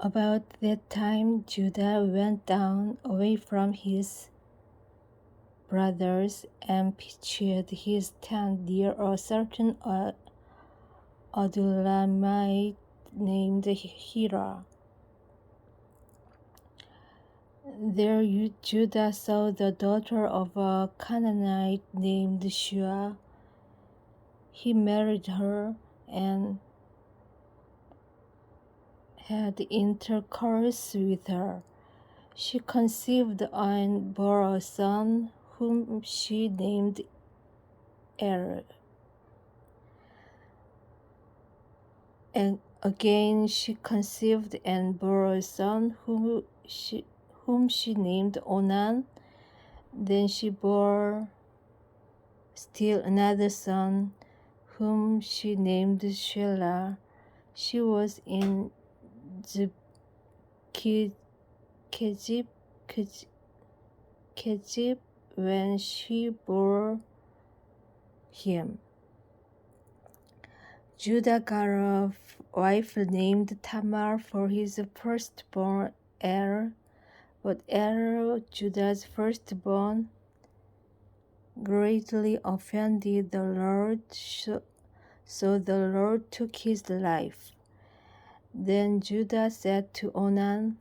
About that time, Judah went down away from his brothers and pitched his tent near a certain Adullamite named Hira. There Judah saw the daughter of a Canaanite named Shua. He married her and had intercourse with her. She conceived and bore a son whom she named Er. And again she conceived and bore a son whom she named Onan. Then she bore still another son whom she named Shelah. She was in Kejib when she bore him. Judah got a wife named Tamar for his firstborn Er, but Er, Judah's firstborn, greatly offended the Lord, so the Lord took his life. Then Judah said to Onan,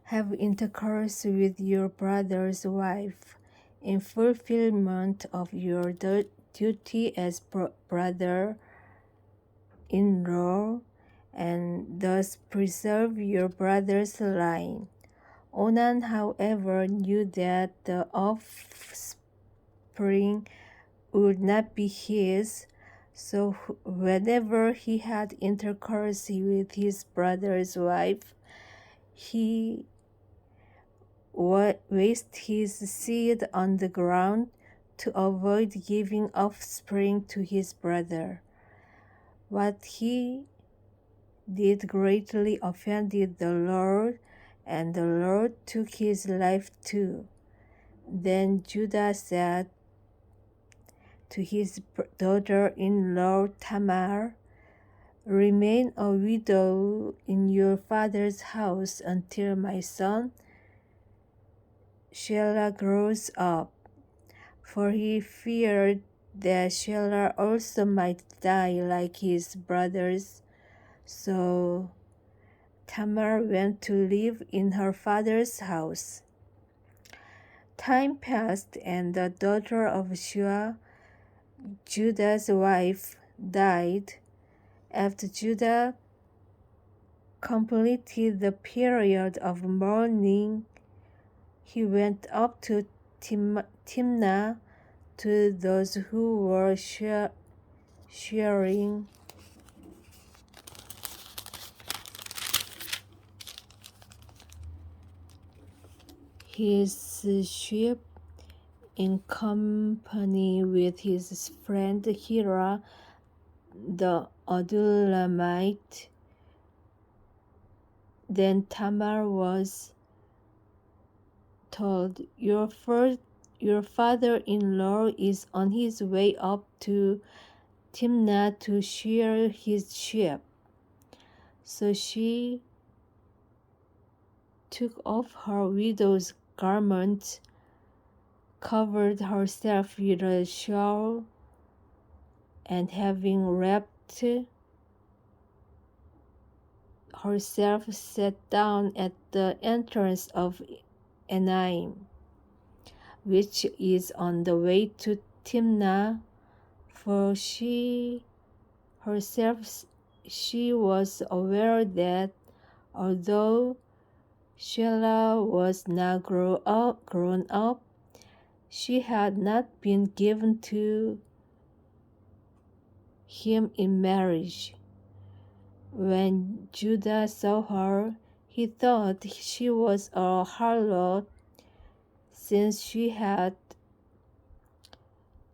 "Have intercourse with your brother's wife, in fulfillment of your duty as brother-in-law, and thus preserve your brother's line." Onan, however, knew that the offspring would not be his, so whenever he had intercourse with his brother's wife, he waste his seed on the ground to avoid giving offspring to his brother. What he did greatly offended the Lord, and the Lord took his life too. Then Judah said to his daughter-in-law Tamar, "Remain a widow in your father's house until my son Shelah grows up," for he feared that Shelah also might die like his brothers. So Tamar went to live in her father's house. Time passed, and the daughter of Shua, Judah's wife, died. After Judah completed the period of mourning, he went up to Timnah to those who were shearing his sheep in company with his friend Hira the Adullamite. Then Tamar was told, your father-in-law is on his way up to Timnah to shear his sheep." So she took off her widow's garment, covered herself with a shawl, and having wrapped herself sat down at the entrance of Enaim, which is on the way to Timnah, for she herself she was aware that although Shelah was not grown up, she had not been given to him in marriage. When Judah saw her, he thought she was a harlot, since she had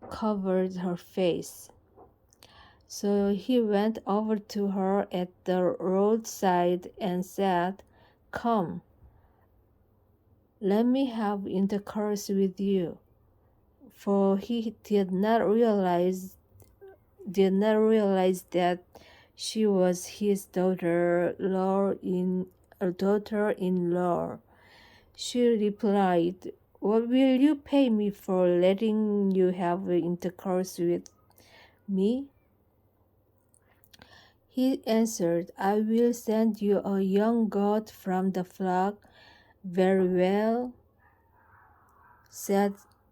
covered her face. So he went over to her at the roadside and said, "Come, let me have intercourse with you." For he did not realize that she was his daughter-in-law. She replied, "What will you pay me for letting you have intercourse with me?" He answered, "I will send you a young goat from the flock." "Very well,"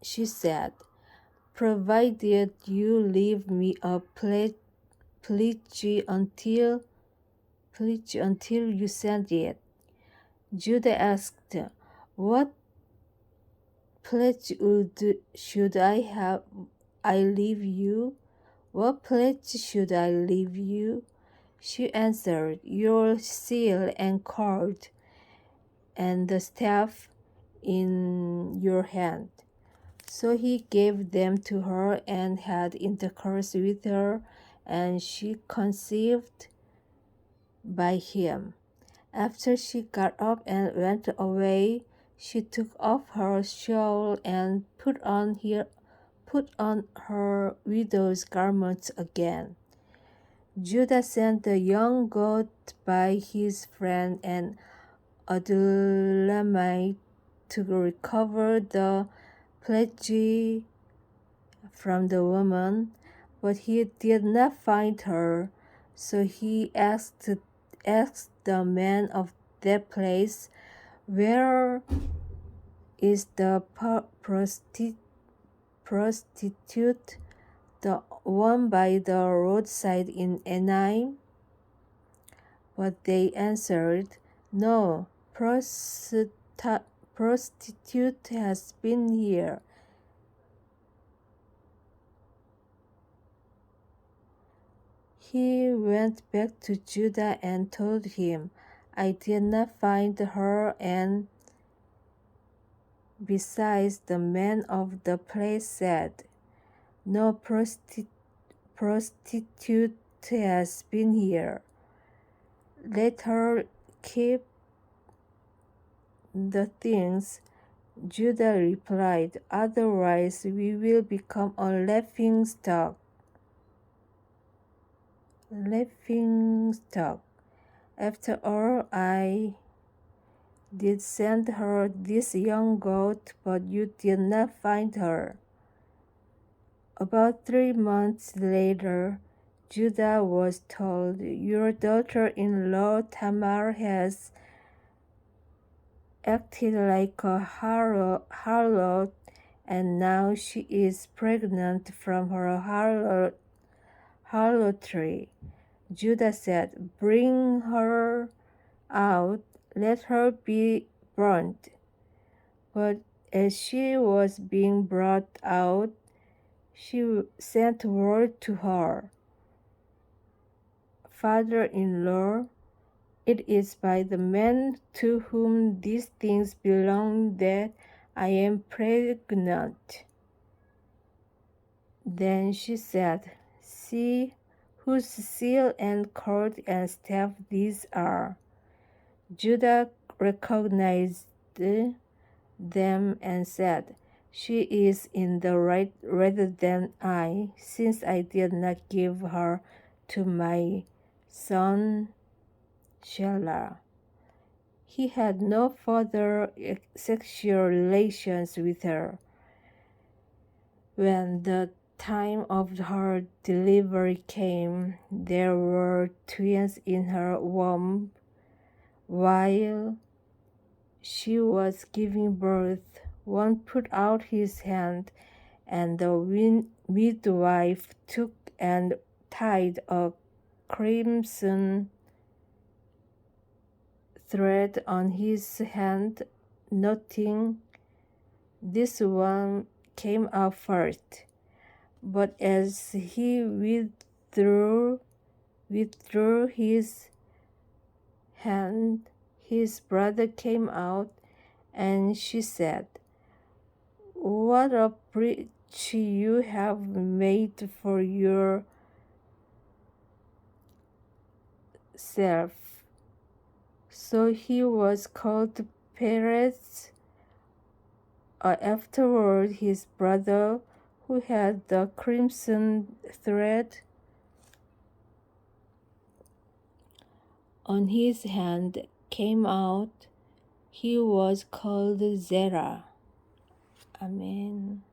she said, "provided you leave me a pledge until you send it." Judah asked, "What pledge should I leave you? What pledge should I leave you?" She answered, "Your seal and cord, and the staff in your hand." So he gave them to her and had intercourse with her, and she conceived by him. After she got up and went away, she took off her shawl and put on her widow's garments again. Judah sent the young goat by his friend and Adullamite to recover the pledge from the woman, but he did not find her. So he asked the man of that place, "Where is the prostitute, the one by the roadside in Enaim?" But they answered, "No prostitute has been here." He went back to Judah and told him, "I did not find her, and besides, the man of the place said, 'No prostitute has been here. Let her keep the things." Judah replied, "Otherwise we will become a laughing stock. After all, I did send her this young goat, but you did not find her." About 3 months later, Judah was told, "Your daughter-in-law Tamar has acted like a harlot, and now she is pregnant from her harlotry." Judah said, "Bring her out, let her be burnt." But as she was being brought out, she sent word to her father-in-law, "It is by the man to whom these things belong that I am pregnant." Then she said, "See whose seal and cord and staff these are." Judah recognized them and said, "She is in the right rather than I, since I did not give her to my son Shelah." He had no further sexual relations with her. When the time of her delivery came, there were twins in her womb. While she was giving birth, one put out his hand, and the midwife took and tied a crimson thread on his hand, noting, "This one came out first." But as he withdrew his hand, his brother came out, and she said, "What a breach you have made for yourself." So he was called Perez. Afterward, his brother, who had the crimson thread, on his hand came out, he was called Zerah. Amen.